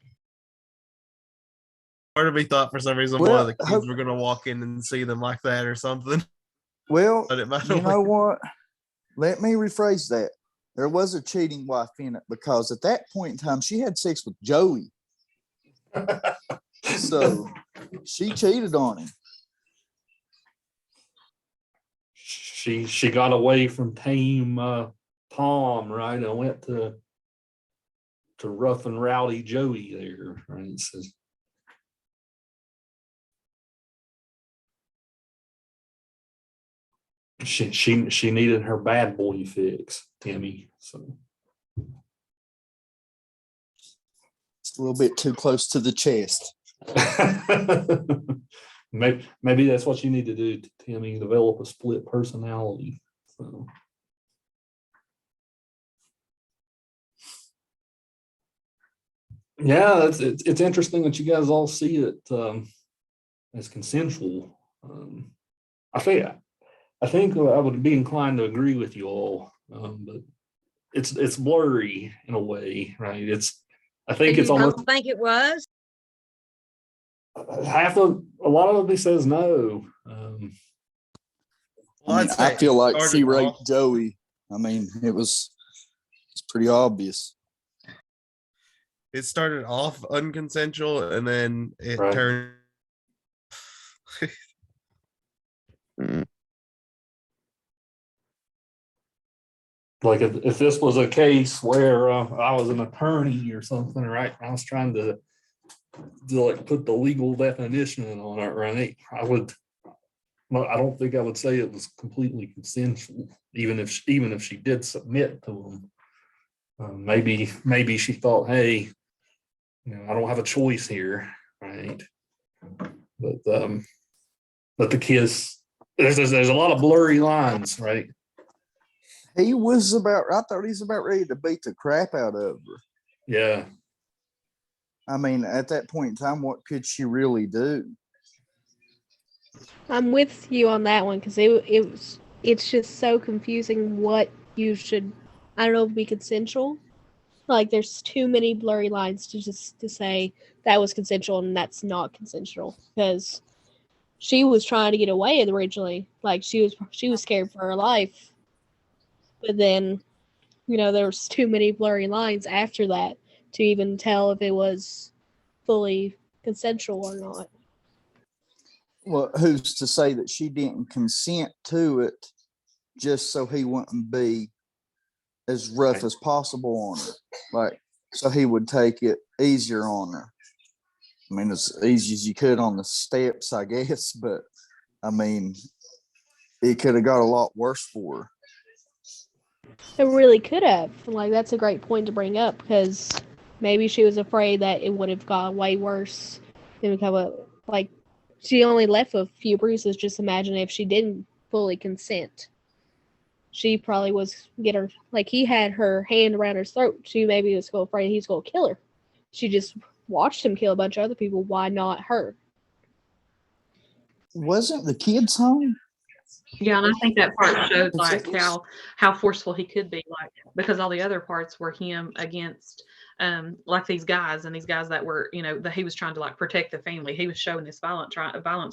part of me thought for some reason one Well, of the kids were gonna walk in and see them like that or something. Well, But it might you have know what? Let me rephrase that. There was a cheating wife in it because at that point in time, she had sex with Joey. So she cheated on him. She got away from tame Tom, right? And went to rough and rowdy Joey there, right? So, she needed her bad boy fix, Timmy. So It's a little bit too close to the chest. maybe that's what you need to do, Timmy. Develop a split personality. So. Yeah, it's interesting that you guys all see it as consensual. I think I would be inclined to agree with you all, but it's blurry in a way, right? I think You it's almost don't think it was? a lot of it says no. Well, I mean, I'd say I feel like started she raped off- Joey. I mean, it's pretty obvious. It started off unconsensual and then it Right. turned. Like if this was a case where I was an attorney or something, right? I was trying to like put the legal definition on it, right? I don't think I would say it was completely consensual, even if she did submit to them. Maybe she thought, hey, I don't have a choice here, right? But the kiss, there's a lot of blurry lines, right? I thought he was about ready to beat the crap out of her. Yeah. I mean, at that point in time, what could she really do? I'm with you on that one because it's just so confusing what you should, I don't know, be consensual. Like there's too many blurry lines to say that was consensual and that's not consensual because she was trying to get away originally. Like she was scared for her life. But then, there was too many blurry lines after that to even tell if it was fully consensual or not. Well, who's to say that she didn't consent to it just so he wouldn't be as rough as possible on her? Like, so he would take it easier on her. I mean, as easy as you could on the steps, I guess, but I mean, it could have got a lot worse for her. It really could have. Like, that's a great point to bring up because maybe she was afraid that it would have gone way worse and become she only left with a few bruises. Just imagine if she didn't fully consent. She probably was he had her hand around her throat. She maybe was so afraid he's going to kill her. She just watched him kill a bunch of other people. Why not her? Wasn't the kids home? Yeah, and I think that part showed like how forceful he could be, like because all the other parts were him against like these guys that were, that he was trying to like protect the family. He was showing this violence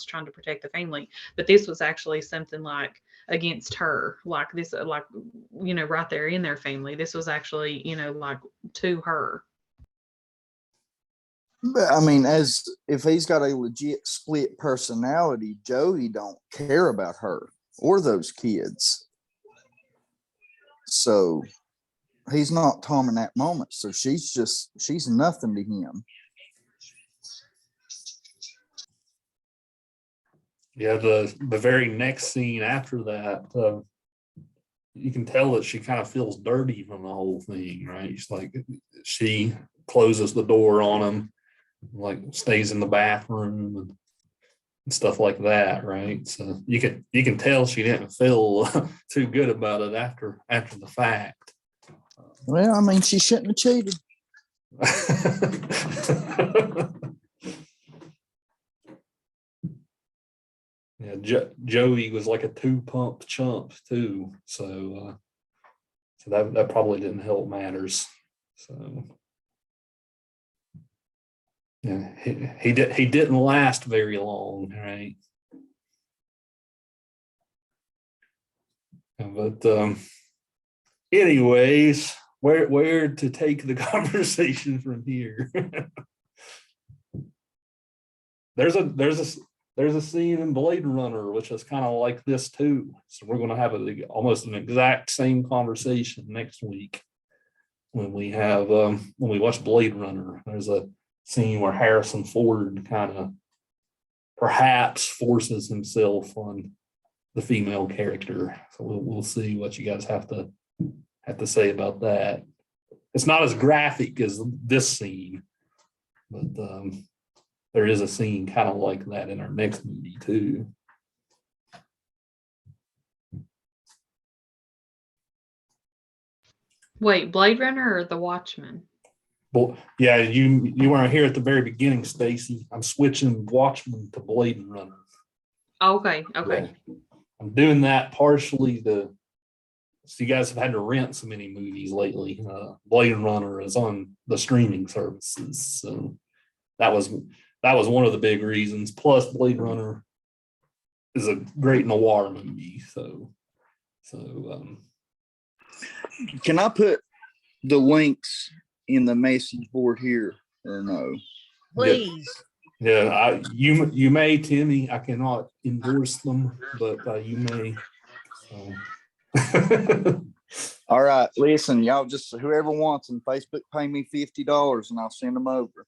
trying to protect the family, but this was actually something like against her, like this, like right there in their family. This was actually like to her. But I mean, as if he's got a legit split personality, Joey don't care about her or those kids. So he's not Tom in that moment. So she's nothing to him. Yeah, the very next scene after that, you can tell that she kind of feels dirty from the whole thing, right? It's like she closes the door on him, like stays in the bathroom and stuff like that, right? So you can tell she didn't feel too good about it after the fact. Well, I mean, she shouldn't have cheated. Yeah, Joey was like a 2-pump chump too, so that probably didn't help matters. So yeah, he didn't last very long, right? But anyways, where to take the conversation from here? There's a scene in Blade Runner which is kind of like this too. So we're going to have almost an exact same conversation next week when we watch Blade Runner. There's a scene where Harrison Ford kind of perhaps forces himself on the female character. So we'll see what you guys have to say about that. It's not as graphic as this scene, but there is a scene kind of like that in our next movie too. Wait, Blade Runner or The Watchmen? But yeah, you weren't here at the very beginning, Stacy. I'm switching Watchmen to Blade Runner. Okay. Yeah. I'm doing that partially so you guys have had to rent so many movies lately. Blade Runner is on the streaming services, so that was one of the big reasons. Plus, Blade Runner is a great noir movie. So Can I put the links in the message board here or no? Please. Yeah, you may, Timmy. I cannot endorse them, but you may. All right, listen, y'all, just whoever wants them, Facebook pay me $50 and I'll send them over.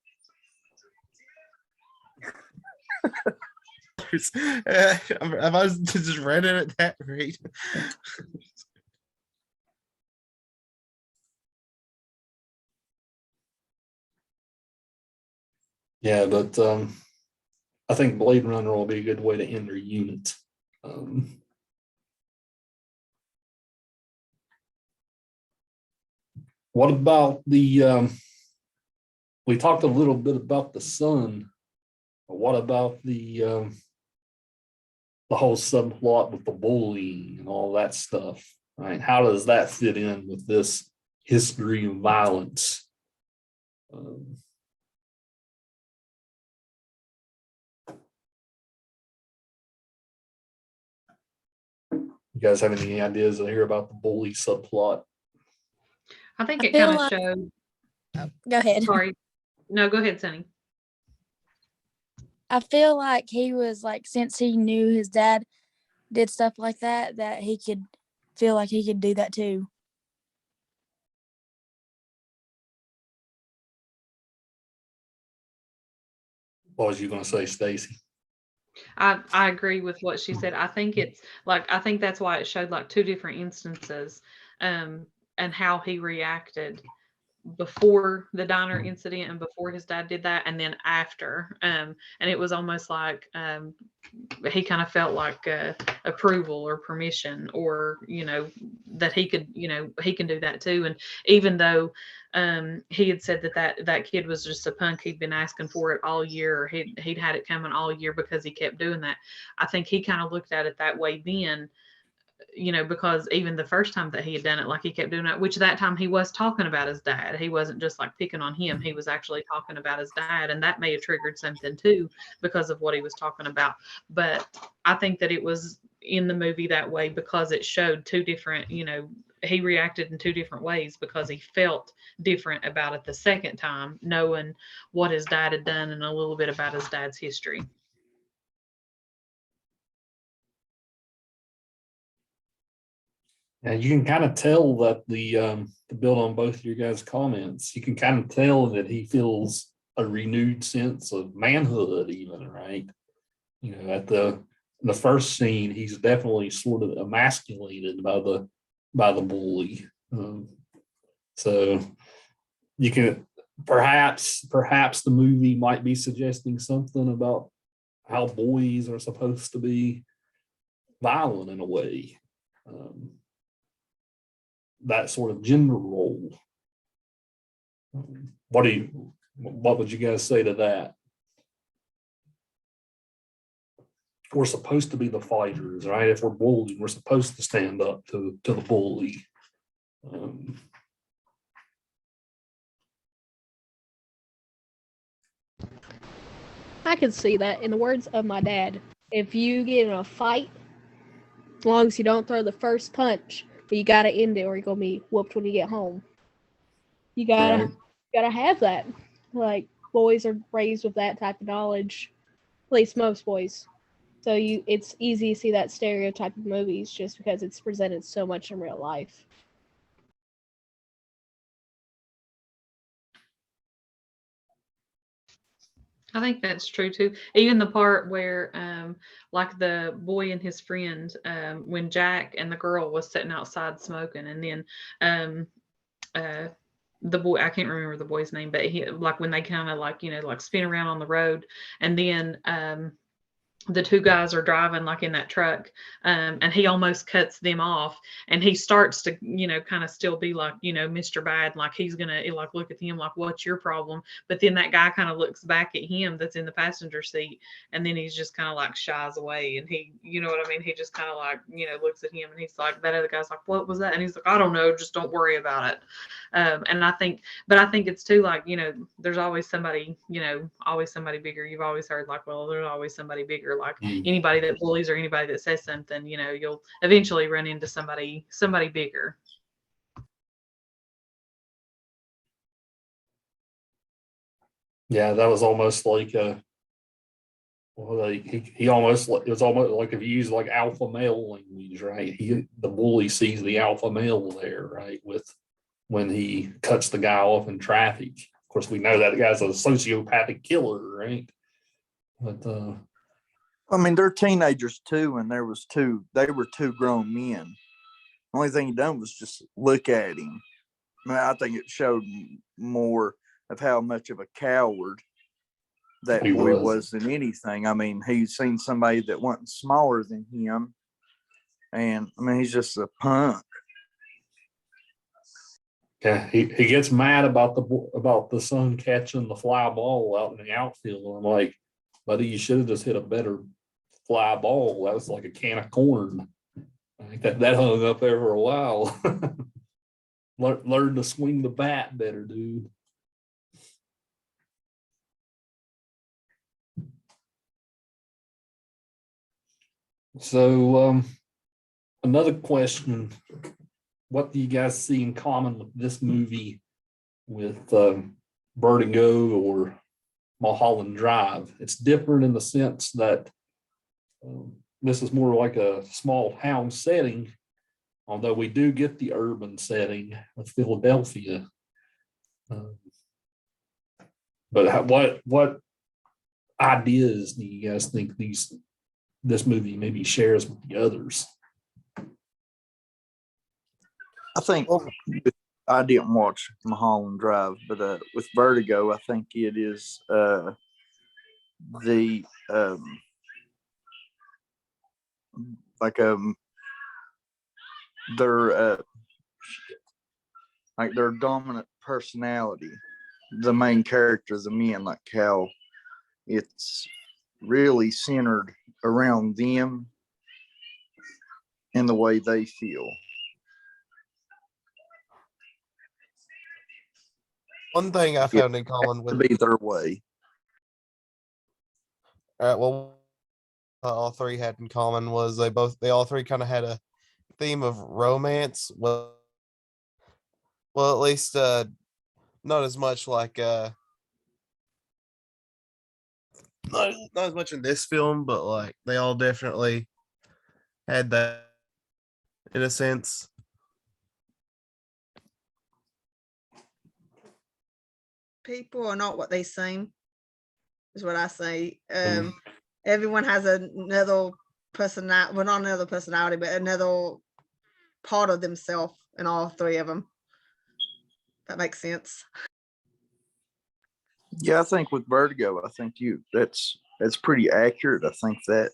I was just read it at that rate. Yeah, but I think Blade Runner will be a good way to end their unit. What about we talked a little bit about the sun, but what about the whole subplot with the bullying and all that stuff, right? How does that fit in with this history of violence? You guys have any ideas here about the bully subplot? I think I it feel kind of like- showed. Go ahead. Sorry. No, go ahead, Sunny. I feel like he was like, since he knew his dad did stuff like that, that he could feel like he could do that too. What was you going to say, Stacy? I agree with what she said. I think it's like, I think that's why it showed like two different instances, and how he reacted before the diner incident and before his dad did that, and then after. And it was almost like he kind of felt like approval or permission, or that he could, he can do that too. And even though he had said that kid was just a punk, he'd been asking for it all year, or he'd had it coming all year because he kept doing that. I think he kind of looked at it that way then, because even the first time that he had done it, like he kept doing it, which that time he was talking about his dad. He wasn't just like picking on him. He was actually talking about his dad. And that may have triggered something too, because of what he was talking about. But I think that it was in the movie that way because it showed two different, he reacted in two different ways because he felt different about it the second time, knowing what his dad had done and a little bit about his dad's history. And you can kind of tell that to build on both of your guys' comments, you can kind of tell that he feels a renewed sense of manhood, even, right? At the first scene, he's definitely sort of emasculated by the by the bully. So you can perhaps the movie might be suggesting something about how boys are supposed to be violent in a way. That sort of gender role. What would you guys say to that? We're supposed to be the fighters, right? If we're bullied, we're supposed to stand up to the bully. I can see that. In the words of my dad, if you get in a fight, as long as you don't throw the first punch, but you gotta end it or you're gonna be whooped when you get home. You gotta have that. Like, boys are raised with that type of knowledge. At least most boys. So it's easy to see that stereotype of movies just because it's presented so much in real life. I think that's true too. Even the part where, like the boy and his friend, when Jack and the girl was sitting outside smoking, and then, the boy, I can't remember the boy's name, but he, like when they kind of like, like spin around on the road, and then, the two guys are driving like in that truck, and he almost cuts them off, and he starts to kind of still be like Mr. Bad, like he's gonna like look at him like, what's your problem? But then that guy kind of looks back at him that's in the passenger seat, and then he's just kind of like shies away, and he, what I mean, he just kind of like looks at him, and he's like, that other guy's like, what was that? And he's like, I don't know, just don't worry about it. And I think it's too, like, there's always somebody, always somebody bigger. You've always heard like, well, there's always somebody bigger. Like anybody that bullies or anybody that says something, you'll eventually run into somebody bigger. Yeah, that was almost like he almost, it was almost like if you use like alpha male language, right? The bully sees the alpha male there, right? With when he cuts the guy off in traffic. Of course, we know that guy's a sociopathic killer, right? But I mean, they're teenagers too, and they were two grown men. The only thing he done was just look at him. I mean, I think it showed more of how much of a coward that boy was than anything. I mean, he's seen somebody that wasn't smaller than him, and I mean, he's just a punk. Yeah, he gets mad about the son catching the fly ball out in the outfield. I'm like, buddy, you should have just hit a better fly ball. That was like a can of corn. I think that hung up there for a while. Learn to swing the bat better, dude. So another question. What do you guys see in common with this movie with Vertigo or Mulholland Drive? It's different in the sense that this is more like a small town setting, although we do get the urban setting of Philadelphia. But what ideas do you guys think this movie maybe shares with the others? I think I didn't watch Mulholland Drive, but with Vertigo, I think it is their dominant personality, the main character, the men, like how it's really centered around them and the way they feel. One thing I found in common with be their way. All right, well, all three had in common was they all three kind of had a theme of romance. Well, at least not as much like not as much in this film, but like they all definitely had that in a sense. People are not what they seem, is what I say. Everyone has another personality, well, not another personality, but another part of themselves in all three of them. That makes sense. Yeah, I think with Vertigo, I think that's pretty accurate. I think that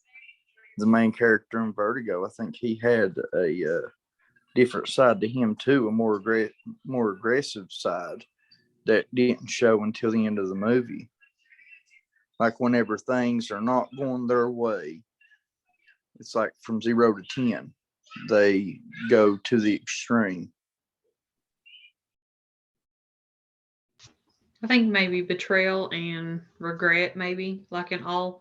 the main character in Vertigo, I think he had a different side to him too, a more aggressive side that didn't show until the end of the movie. Like whenever things are not going their way, it's like from 0 to 10, they go to the extreme. I think maybe betrayal and regret, maybe like in all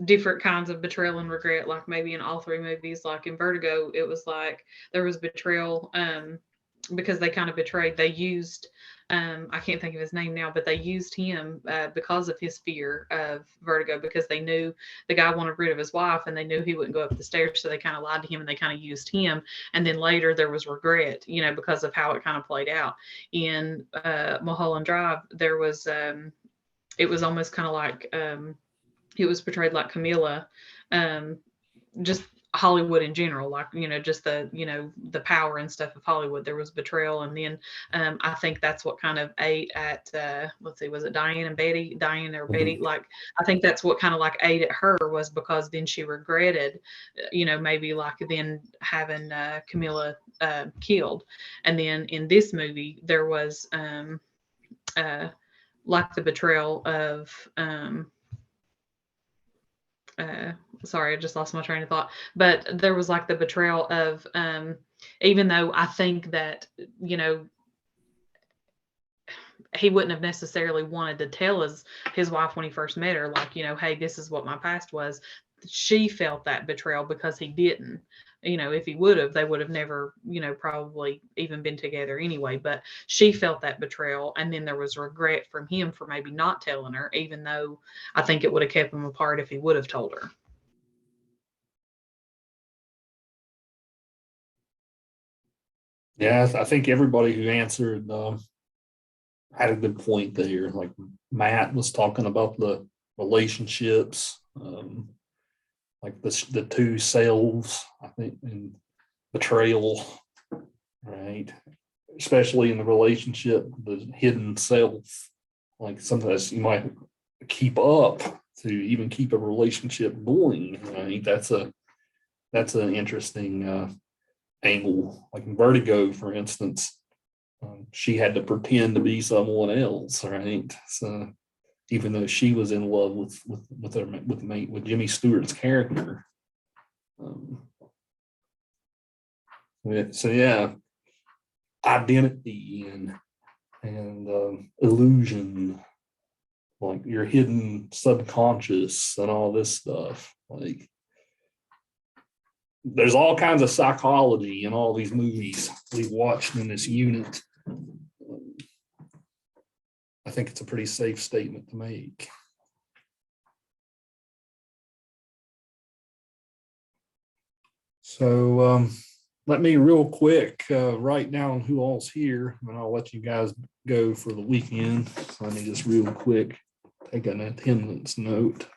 different kinds of betrayal and regret, like maybe in all three movies. Like in Vertigo, it was like there was betrayal because they kind of betrayed. They used I can't think of his name now, but they used him because of his fear of Vertigo, because they knew the guy wanted rid of his wife and they knew he wouldn't go up the stairs, so they kind of lied to him and they kind of used him. And then later there was regret, because of how it kind of played out. In Mulholland Drive, there was it was almost kind of like it was portrayed like Camilla, just Hollywood in general, like, just the power and stuff of Hollywood. There was betrayal. And then I think that's what kind of ate at, let's see, was it Diane or Betty? Like, I think that's what kind of like ate at her, was because then she regretted, maybe like then having Camilla killed. And then in this movie, there was like the betrayal of, sorry, I just lost my train of thought. But there was like the betrayal of, even though I think that, he wouldn't have necessarily wanted to tell his wife when he first met her, like, hey, this is what my past was. She felt that betrayal because he didn't. If he would have, they would have never, probably even been together anyway. But she felt that betrayal. And then there was regret from him for maybe not telling her, even though I think it would have kept them apart if he would have told her. Yeah, I think everybody who answered had a good point there. Like Matt was talking about the relationships, like the two selves, I think, and betrayal, right? Especially in the relationship, the hidden self. Like sometimes you might keep up to even keep a relationship going. I think that's an interesting angle. Like in Vertigo, for instance, she had to pretend to be someone else, right? So even though she was in love with Jimmy Stewart's character. So yeah, identity and illusion, like your hidden subconscious and all this stuff. Like there's all kinds of psychology in all these movies we've watched in this unit. I think it's a pretty safe statement to make. So let me real quick write down who all's here, and I'll let you guys go for the weekend. So let me just real quick take an attendance note.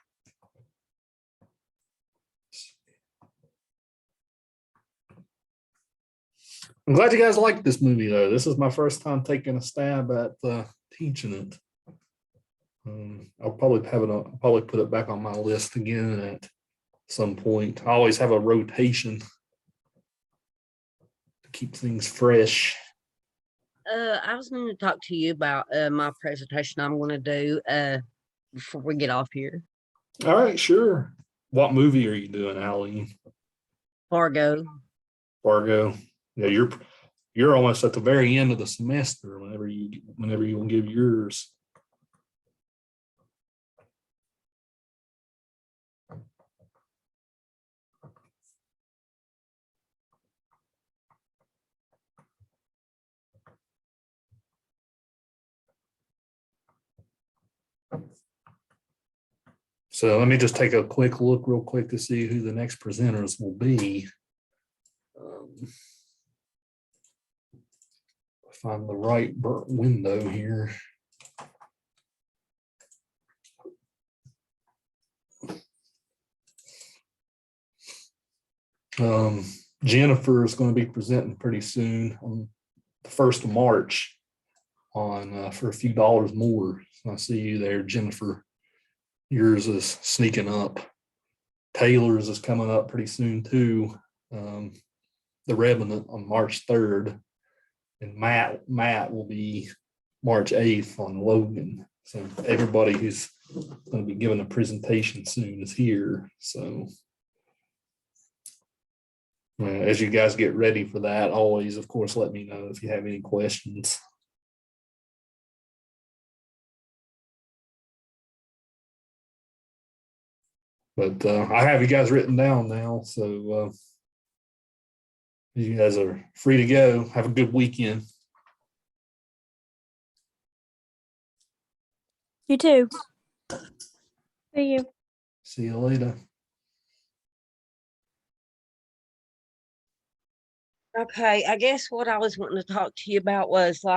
I'm glad you guys liked this movie, though. This is my first time taking a stab at teaching it. I'll probably put it back on my list again at some point. I always have a rotation to keep things fresh. I was going to talk to you about my presentation I'm going to do before we get off here. All right, sure. What movie are you doing, Aline? Fargo. Yeah, you're almost at the very end of the semester whenever you will give yours. So let me just take a quick look real quick to see who the next presenters will be. Find the right window here. Jennifer is going to be presenting pretty soon on the 1st of March on for a few dollars more. So I see you there, Jennifer. Yours is sneaking up. Taylor's is coming up pretty soon too. The Revenant on March 3rd, and Matt will be March 8th on Logan. So everybody who's going to be giving a presentation soon is here. So as you guys get ready for that, always, of course, let me know if you have any questions. But I have you guys written down now, so you guys are free to go. Have a good weekend. You too. See you. See you later. Okay, I guess what I was wanting to talk to you about was like,